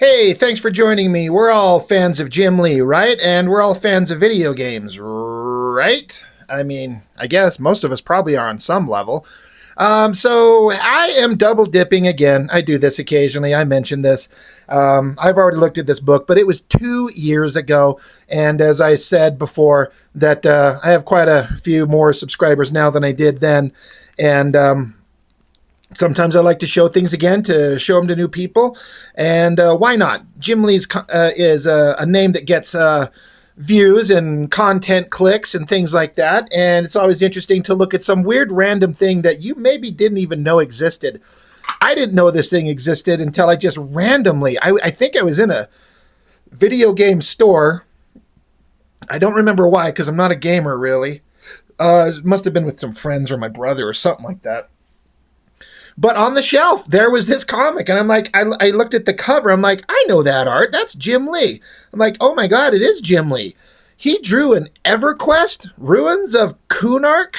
Hey, thanks for joining me. We're all fans of Jim Lee, right? And we're all fans of video games, right? I mean, I guess most of us probably are on some level. So I am double dipping again. I do this occasionally. I mentioned this. I've already looked at this book, but it was 2 years ago. And as I said before, that I have quite a few more subscribers now than I did then. And sometimes I like to show things again to show them to new people, and why not? Jim Lee's is a name that gets views and content clicks and things like that, and it's always interesting to look at some weird random thing that you maybe didn't even know existed. I didn't know this thing existed until I just randomly, I think I was in a video game store. I don't remember why, because I'm not a gamer really. It must have been with some friends or my brother or something like that. But on the shelf, there was this comic, and I'm like, I looked at the cover. I'm like, I know that art. That's Jim Lee. I'm like, oh my God, it is Jim Lee. He drew an EverQuest, Ruins of Kunark.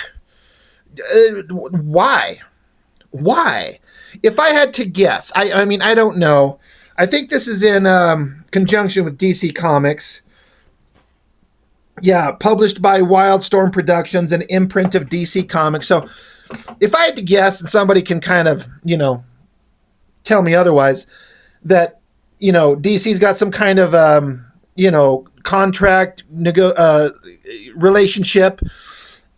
Why? Why? If I had to guess, I mean, I don't know. I think this is in conjunction with DC Comics. Yeah, published by Wildstorm Productions, an imprint of DC Comics. So if I had to guess, and somebody can kind of, tell me otherwise, that, DC's got some kind of, contract relationship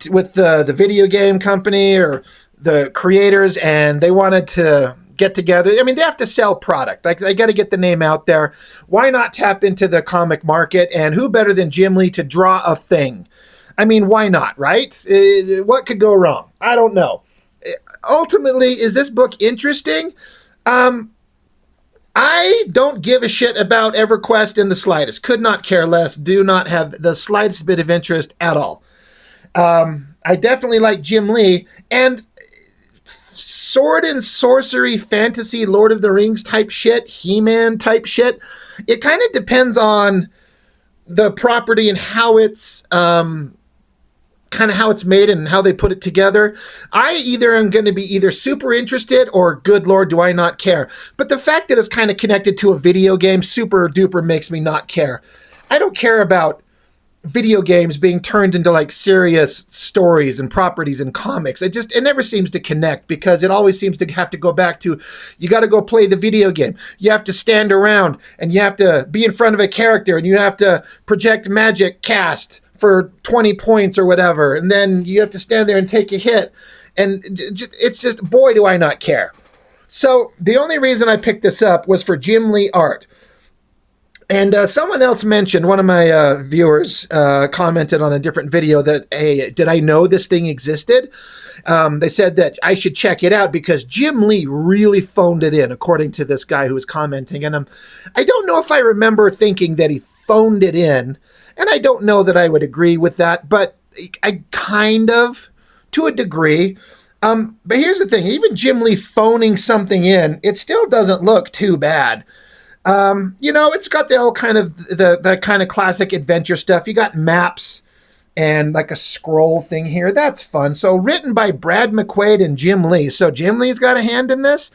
with the video game company or the creators, and they wanted to get together. I mean, they have to sell product. Like, they got to get the name out there. Why not tap into the comic market? And who better than Jim Lee to draw a thing? I mean, why not, right? What could go wrong? I don't know. Ultimately, is this book interesting? I don't give a shit about EverQuest in the slightest. Could not care less. Do not have the slightest bit of interest at all. I definitely like Jim Lee. And sword and sorcery, fantasy, Lord of the Rings type shit, He-Man type shit, it kind of depends on the property and how it's kind of how it's made and how they put it together. I either am going to be either super interested or good Lord, do I not care. But the fact that it's kind of connected to a video game super duper makes me not care. I don't care about video games being turned into like serious stories and properties and comics. It never seems to connect because it always seems to have to go back to, you got to go play the video game. You have to stand around and you have to be in front of a character and you have to project magic cast for 20 points or whatever. And then you have to stand there and take a hit. And it's just, boy, do I not care. So the only reason I picked this up was for Jim Lee art. And someone else mentioned, one of my viewers commented on a different video that, hey, did I know this thing existed? They said that I should check it out because Jim Lee really phoned it in, according to this guy who was commenting. And I don't know if I remember thinking that he phoned it in, and I don't know that I would agree with that, but I kind of, to a degree. But here's the thing, even Jim Lee phoning something in, it still doesn't look too bad. It's got the old kind of the kind of classic adventure stuff. You got maps and like a scroll thing here. That's fun. So written by Brad McQuaid and Jim Lee. So Jim Lee's got a hand in this.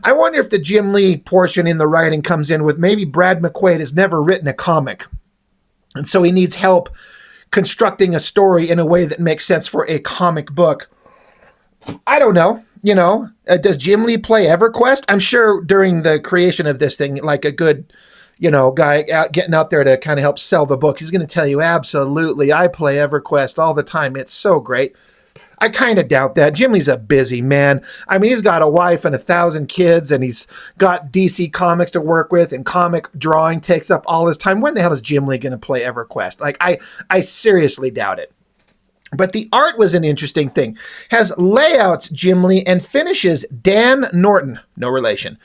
I wonder if the Jim Lee portion in the writing comes in with maybe Brad McQuaid has never written a comic. And so he needs help constructing a story in a way that makes sense for a comic book. I don't know. Does Jim Lee play EverQuest? I'm sure during the creation of this thing, like a good, guy getting out there to kind of help sell the book, he's going to tell you, absolutely, I play EverQuest all the time. It's so great. I kind of doubt that. Jim Lee's a busy man. I mean, he's got a wife and 1,000 kids, and he's got DC Comics to work with, and comic drawing takes up all his time. When the hell is Jim Lee going to play EverQuest? Like, I seriously doubt it. But the art was an interesting thing. Has layouts Jim Lee and finishes Dan Norton, no relation.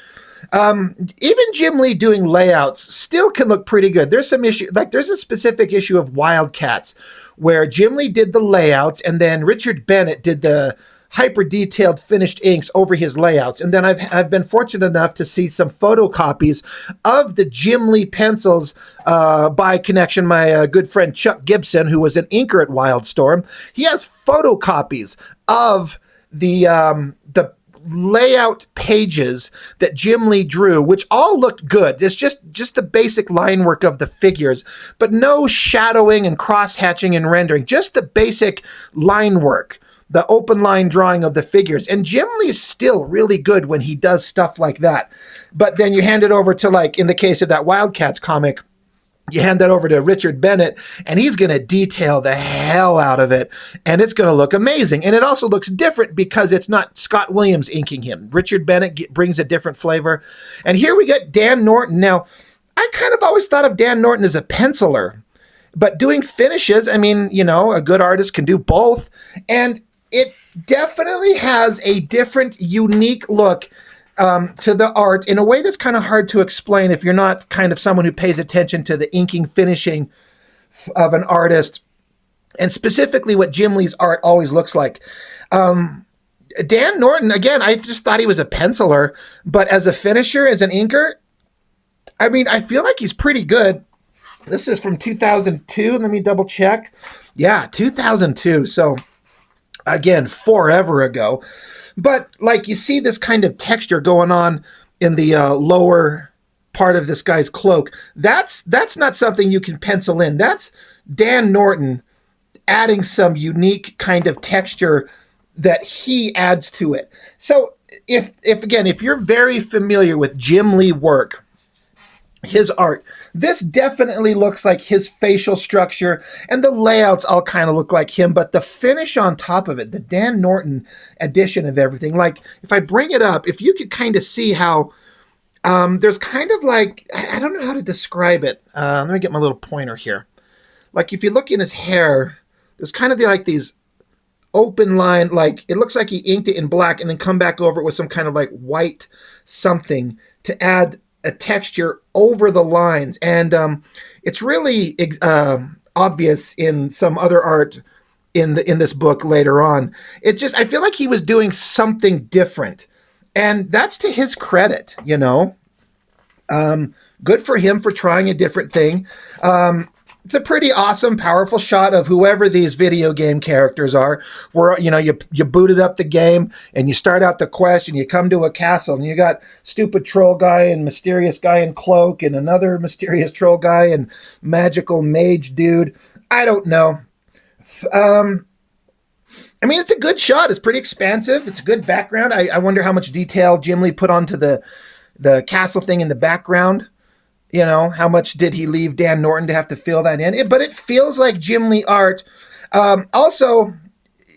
Even Jim Lee doing layouts still can look pretty good. There's some issue, like there's a specific issue of Wildcats where Jim Lee did the layouts and then Richard Bennett did the hyper detailed finished inks over his layouts. And then I've been fortunate enough to see some photocopies of the Jim Lee pencils by connection, my good friend Chuck Gibson, who was an inker at Wildstorm. He has photocopies of the layout pages that Jim Lee drew, which all looked good. It's just the basic line work of the figures, but no shadowing and cross-hatching and rendering, just the basic line work, the open line drawing of the figures. And Jim Lee is still really good when he does stuff like that. But then you hand it over to, like, in the case of that Wildcats comic, you hand that over to Richard Bennett, and he's going to detail the hell out of it, and it's going to look amazing. And it also looks different because it's not Scott Williams inking him. Richard Bennett brings a different flavor. And here we get Dan Norton. Now, I kind of always thought of Dan Norton as a penciler, but doing finishes, I mean, you know, a good artist can do both. And it definitely has a different, unique look to the art in a way that's kind of hard to explain if you're not kind of someone who pays attention to the inking, finishing of an artist, and specifically what Jim Lee's art always looks like. Dan Norton, again, I just thought he was a penciler, but as a finisher, as an inker, I mean, I feel like he's pretty good. This is from 2002. Let me double check. Yeah, 2002. So again, forever ago. But like you see this kind of texture going on in the lower part of this guy's cloak. That's not something you can pencil in. That's Dan Norton adding some unique kind of texture that he adds to it. So if you're very familiar with Jim Lee work, his art, this definitely looks like his facial structure, and the layouts all kind of look like him, but the finish on top of it, the Dan Norton edition of everything, like if I bring it up, if you could kind of see how there's kind of like, I don't know how to describe it. Let me get my little pointer here. Like if you look in his hair, there's kind of like these open line, like it looks like he inked it in black and then come back over it with some kind of like white something to add a texture over the lines. And it's really obvious in some other art in this book later on. I feel like he was doing something different, and that's to his credit, you know. Good for him for trying a different thing. It's a pretty awesome, powerful shot of whoever these video game characters are, where, you know, you booted up the game and you start out the quest and you come to a castle and you got stupid troll guy and mysterious guy in cloak and another mysterious troll guy and magical mage dude. I don't know. I mean, it's a good shot. It's pretty expansive. It's a good background. I wonder how much detail Jim Lee put onto the castle thing in the background. You know, how much did he leave Dan Norton to have to fill that in? But it feels like Jim Lee art. Also,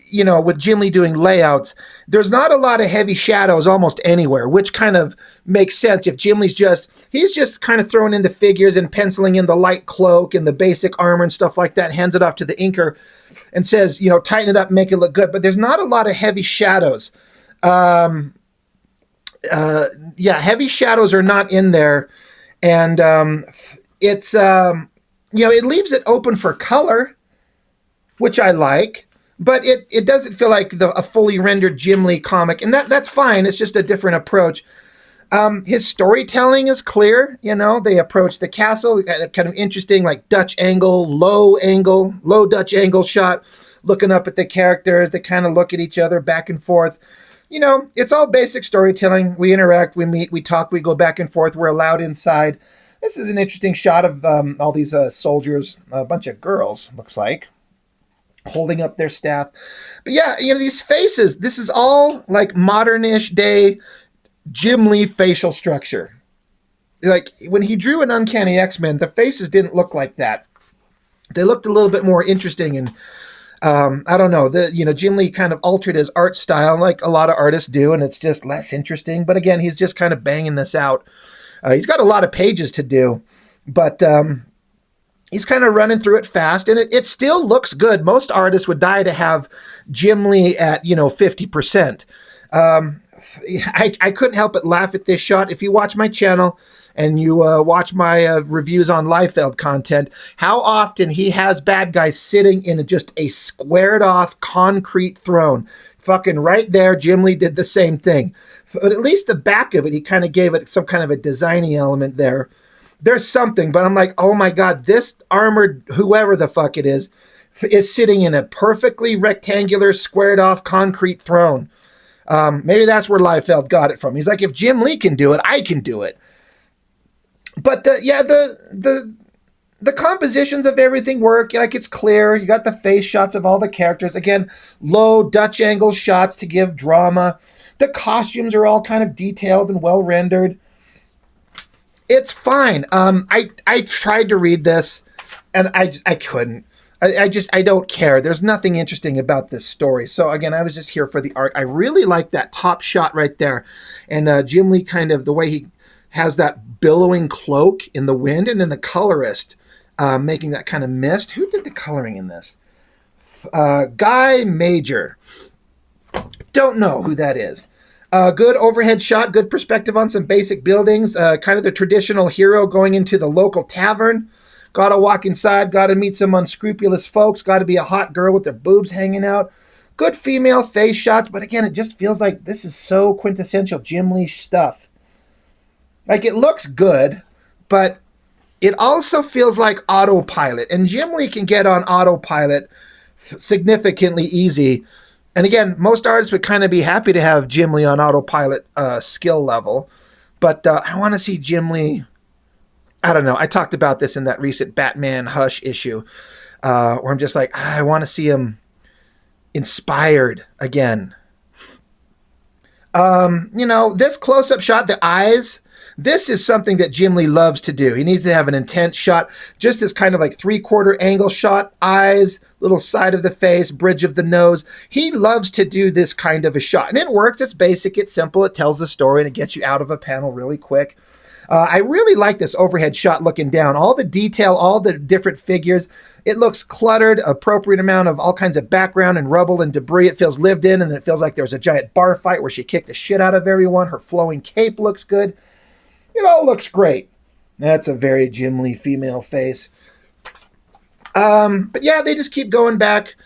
you know, with Jim Lee doing layouts, there's not a lot of heavy shadows almost anywhere, which kind of makes sense if Jim Lee's he's just kind of throwing in the figures and penciling in the light cloak and the basic armor and stuff like that, hands it off to the inker and says, you know, tighten it up, make it look good. But there's not a lot of heavy shadows. Heavy shadows are not in there. And it's, you know, it leaves it open for color, which I like, but it doesn't feel like a fully rendered Jim Lee comic, and that's fine. It's just a different approach. His storytelling is clear. You know, they approach the castle, kind of interesting, like Dutch angle, low Dutch angle shot, looking up at the characters. They kind of look at each other back and forth. You know, it's all basic storytelling. We interact, we meet, we talk, we go back and forth. We're allowed inside. This is an interesting shot of all these soldiers, a bunch of girls, looks like, holding up their staff. But yeah, you know, these faces, this is all like modern-ish day Jim Lee facial structure. Like when he drew an Uncanny X-Men, the faces didn't look like that. They looked a little bit more interesting, and I don't know, Jim Lee kind of altered his art style like a lot of artists do, and it's just less interesting. But again, he's just kind of banging this out. He's got a lot of pages to do, but he's kind of running through it fast, and it still looks good. Most artists would die to have Jim Lee at, 50%. I couldn't help but laugh at this shot. If you watch my channel and you watch my reviews on Liefeld content, how often he has bad guys sitting in just a squared off concrete throne. Fucking right there, Jim Lee did the same thing. But at least the back of it, he kind of gave it some kind of a designy element there. There's something, but I'm like, oh my God, this armored, whoever the fuck it is sitting in a perfectly rectangular, squared off concrete throne. Maybe that's where Liefeld got it from. He's like, if Jim Lee can do it, I can do it. But the compositions of everything work. Like, it's clear. You got the face shots of all the characters. Again, low Dutch angle shots to give drama. The costumes are all kind of detailed and well rendered. It's fine. I tried to read this, and I couldn't. I don't care. There's nothing interesting about this story. So again, I was just here for the art. I really like that top shot right there, and Jim Lee, kind of the way he has that billowing cloak in the wind, and then the colorist making that kind of mist. Who did the coloring in this? Guy Major. Don't know who that is. Good overhead shot, good perspective on some basic buildings. Kind of the traditional hero going into the local tavern. Got to walk inside, got to meet some unscrupulous folks, got to be a hot girl with their boobs hanging out. Good female face shots, but again, it just feels like this is so quintessential Jim Lee stuff. Like, it looks good, but it also feels like autopilot. And Jim Lee can get on autopilot significantly easy. And again, most artists would kind of be happy to have Jim Lee on autopilot skill level. But I want to see Jim Lee. I don't know. I talked about this in that recent Batman Hush issue where I'm just like, I want to see him inspired again. This close-up shot, the eyes, this is something that Jim Lee loves to do. He needs to have an intense shot, just this kind of like three-quarter angle shot, eyes, little side of the face, bridge of the nose. He loves to do this kind of a shot. And it works. It's basic. It's simple. It tells the story, and it gets you out of a panel really quick. I really like this overhead shot looking down. All the detail, all the different figures. It looks cluttered, appropriate amount of all kinds of background and rubble and debris. It feels lived in, and it feels like there was a giant bar fight where she kicked the shit out of everyone. Her flowing cape looks good. It all looks great. That's a very Jim Lee female face. But yeah, they just keep going back.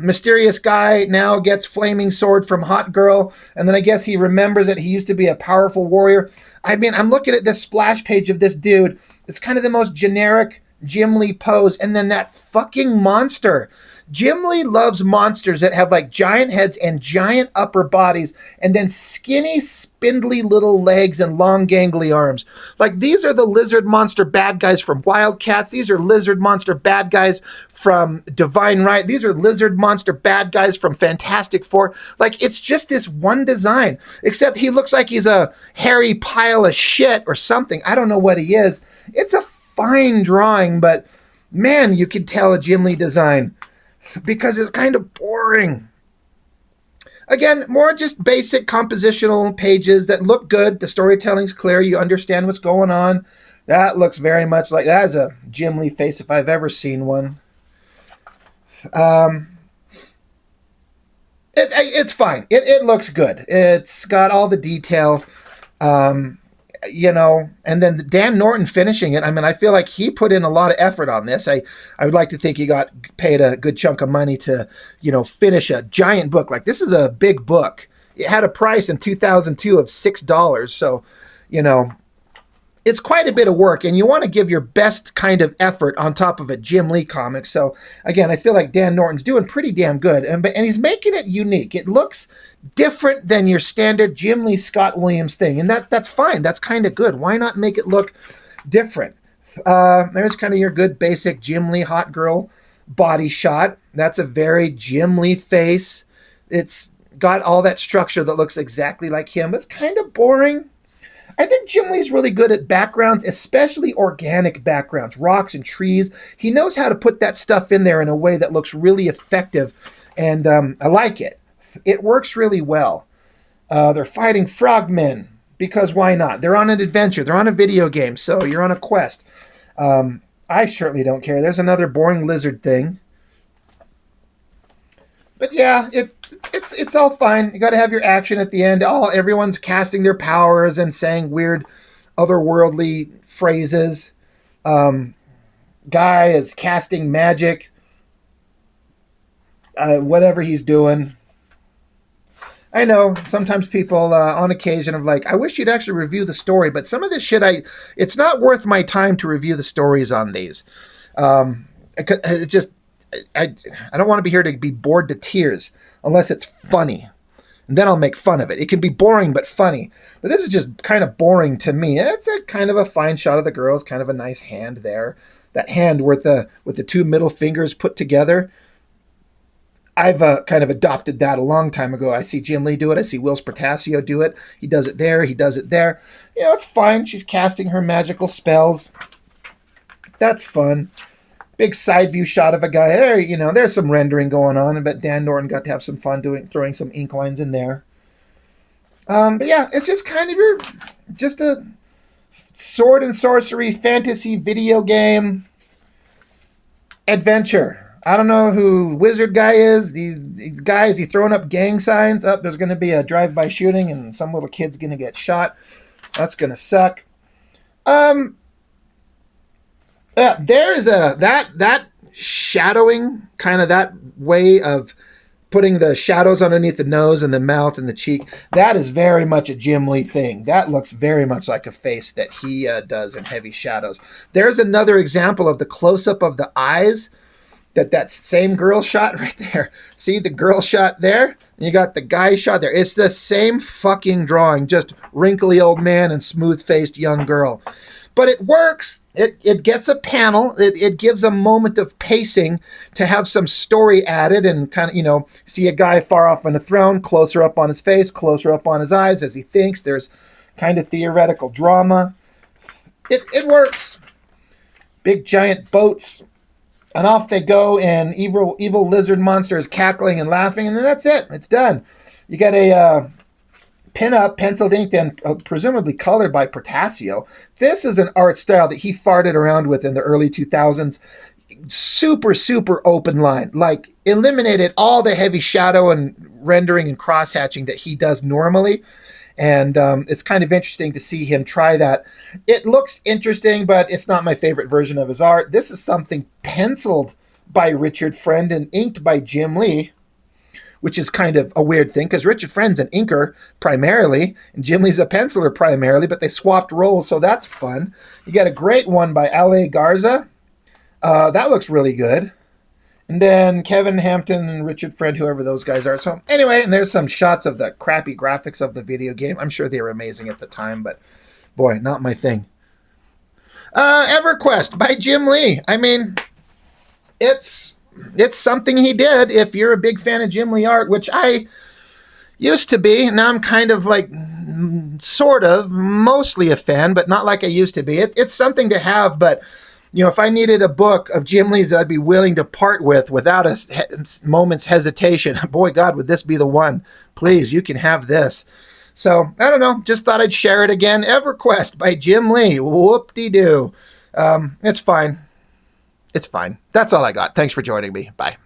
Mysterious guy now gets flaming sword from hot girl, and then I guess he remembers that he used to be a powerful warrior. I mean, I'm looking at this splash page of this dude. It's kind of the most generic Jim Lee pose, and then that fucking monster. Jim Lee loves monsters that have like giant heads and giant upper bodies, and then skinny, spindly little legs and long, gangly arms. Like, these are the lizard monster bad guys from Wildcats. These are lizard monster bad guys from Divine Right. These are lizard monster bad guys from Fantastic Four. Like, it's just this one design, except he looks like he's a hairy pile of shit or something. I don't know what he is. It's a fine drawing, but man, you could tell a Jim Lee design, because it's kind of boring. Again, more just basic compositional pages that look good. The storytelling's clear. You understand what's going on. That looks very much like, that is a Jim Lee face if I've ever seen one. It's fine. It looks good. It's got all the detail. And then Dan Norton finishing it. I mean, I feel like he put in a lot of effort on this. I would like to think he got paid a good chunk of money to, finish a giant book. Like, this is a big book. It had a price in 2002 of $6. So, it's quite a bit of work, and you want to give your best kind of effort on top of a Jim Lee comic. So again, I feel like Dan Norton's doing pretty damn good, and he's making it unique. It looks different than your standard Jim Lee Scott Williams thing, and that's fine. That's kind of good. Why not make it look different? There's kind of your good basic Jim Lee hot girl body shot. That's a very Jim Lee face. It's got all that structure that looks exactly like him. It's kind of boring. I think Jim Lee's really good at backgrounds, especially organic backgrounds, rocks and trees. He knows how to put that stuff in there in a way that looks really effective, and I like it. It works really well. They're fighting frogmen, because why not? They're on an adventure. They're on a video game, so you're on a quest. I certainly don't care. There's another boring lizard thing. But yeah, it's all fine. You got to have your action at the end. Everyone's casting their powers and saying weird, otherworldly phrases. Guy is casting magic. Whatever he's doing. I know sometimes people on occasion are like, I wish you'd actually review the story, but some of this shit, it's not worth my time to review the stories on these. It just. I don't want to be here to be bored to tears unless it's funny. and then I'll make fun of it. It can be boring but funny. But this is just kind of boring to me. It's a kind of a fine shot of the girl. It's kind of a nice hand there. That hand with the two middle fingers put together. I've kind of adopted that a long time ago. I see Jim Lee do it. I see Whilce Portacio do it. He does it there. He does it there. You know, it's fine. She's casting her magical spells. That's fun. Big side view shot of a guy there. You know, there's some rendering going on. I bet Dan Norton got to have some fun throwing some ink lines in there. But yeah, it's just kind of just a sword and sorcery fantasy video game adventure. I don't know who Wizard Guy is. These guys, he throwing up gang signs. Up, there's going to be a drive-by shooting, and some little kid's going to get shot. That's going to suck. There's that shadowing, kind of that way of putting the shadows underneath the nose and the mouth and the cheek. That is very much a Jim Lee thing. That looks very much like a face that he does in Heavy Shadows. There's another example of the close-up of the eyes. That same girl shot right there. See the girl shot there? And you got the guy shot there. It's the same fucking drawing, just wrinkly old man and smooth-faced young girl. But it works. It gets a panel. It gives a moment of pacing to have some story added and kind of, you know, see a guy far off on the throne, closer up on his face, closer up on his eyes as he thinks. There's kind of theoretical drama. It works. Big giant boats. And off they go, and evil lizard monster is cackling and laughing, and then that's it. It's done. You get a pin-up, penciled inked, and presumably colored by Portacio. This is an art style that he farted around with in the early 2000s. Super, super open line. Like, eliminated all the heavy shadow and rendering and cross-hatching that he does normally. And it's kind of interesting to see him try that. It looks interesting, but it's not my favorite version of his art. This is something penciled by Richard Friend and inked by Jim Lee, which is kind of a weird thing because Richard Friend's an inker primarily, and Jim Lee's a penciler primarily, but they swapped roles, so that's fun. You got a great one by L.A. Garza. That looks really good. And then Kevin Hampton and Richard Friend, whoever those guys are. So anyway, and there's some shots of the crappy graphics of the video game. I'm sure they were amazing at the time, but boy, not my thing. EverQuest by Jim Lee. I mean, it's something he did if you're a big fan of Jim Lee art, which I used to be. Now I'm kind of like sort of mostly a fan, but not like I used to be. It's something to have, but you know, if I needed a book of Jim Lee's that I'd be willing to part with without a moment's hesitation, boy, God, would this be the one. Please, you can have this. So, I don't know. Just thought I'd share it again. EverQuest by Jim Lee. Whoop-de-doo. It's fine. It's fine. That's all I got. Thanks for joining me. Bye.